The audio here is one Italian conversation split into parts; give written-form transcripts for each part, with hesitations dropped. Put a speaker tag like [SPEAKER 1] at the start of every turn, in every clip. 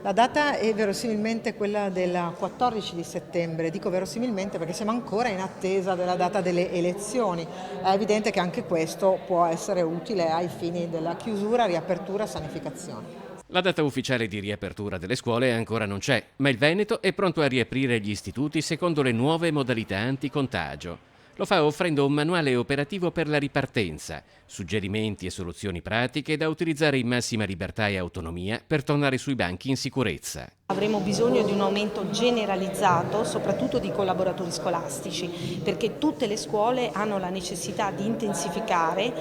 [SPEAKER 1] La data è verosimilmente quella del 14 di settembre, dico verosimilmente perché siamo ancora in attesa della data delle elezioni. È evidente che anche questo può essere utile ai fini della chiusura, riapertura, sanificazione.
[SPEAKER 2] La data ufficiale di riapertura delle scuole ancora non c'è, ma il Veneto è pronto a riaprire gli istituti secondo le nuove modalità anticontagio. Lo fa offrendo un manuale operativo per la ripartenza, suggerimenti e soluzioni pratiche da utilizzare in massima libertà e autonomia per tornare sui banchi in sicurezza.
[SPEAKER 3] Avremo bisogno di un aumento generalizzato, soprattutto di collaboratori scolastici, perché tutte le scuole hanno la necessità di intensificare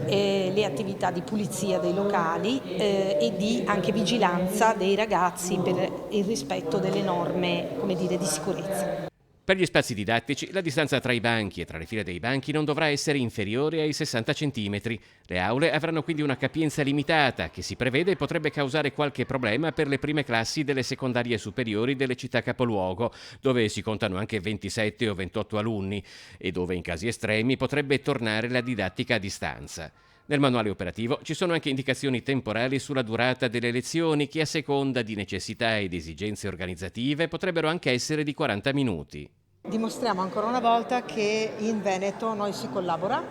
[SPEAKER 3] le attività di pulizia dei locali e di anche vigilanza dei ragazzi per il rispetto delle norme, di sicurezza.
[SPEAKER 2] Per gli spazi didattici, la distanza tra i banchi e tra le file dei banchi non dovrà essere inferiore ai 60 cm. Le aule avranno quindi una capienza limitata che si prevede potrebbe causare qualche problema per le prime classi delle secondarie superiori delle città capoluogo, dove si contano anche 27 o 28 alunni e dove in casi estremi potrebbe tornare la didattica a distanza. Nel manuale operativo ci sono anche indicazioni temporali sulla durata delle lezioni che a seconda di necessità ed esigenze organizzative potrebbero anche essere di 40 minuti.
[SPEAKER 1] Dimostriamo ancora una volta che in Veneto noi si collabora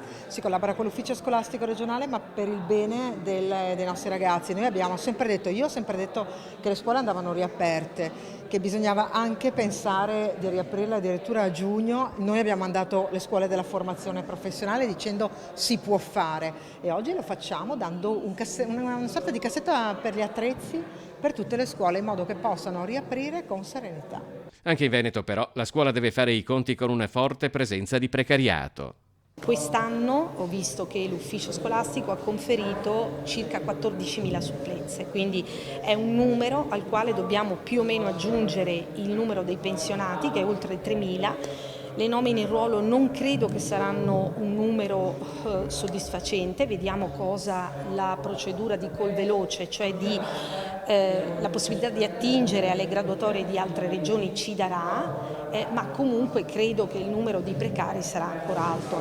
[SPEAKER 1] con l'ufficio scolastico regionale, ma per il bene dei nostri ragazzi. Io ho sempre detto che le scuole andavano riaperte, che bisognava anche pensare di riaprirle addirittura a giugno. Noi abbiamo mandato le scuole della formazione professionale dicendo si può fare e oggi lo facciamo dando una sorta di cassetta per gli attrezzi per tutte le scuole in modo che possano riaprire con serenità.
[SPEAKER 2] Anche in Veneto però la scuola deve fare i conti con una forte presenza di precariato.
[SPEAKER 3] Quest'anno ho visto che l'ufficio scolastico ha conferito circa 14.000 supplenze, quindi è un numero al quale dobbiamo più o meno aggiungere il numero dei pensionati che è oltre 3.000. Le nomine in ruolo non credo che saranno un numero soddisfacente, vediamo cosa la procedura di call veloce, cioè la possibilità di attingere alle graduatorie di altre regioni ci darà, ma comunque credo che il numero di precari sarà ancora alto.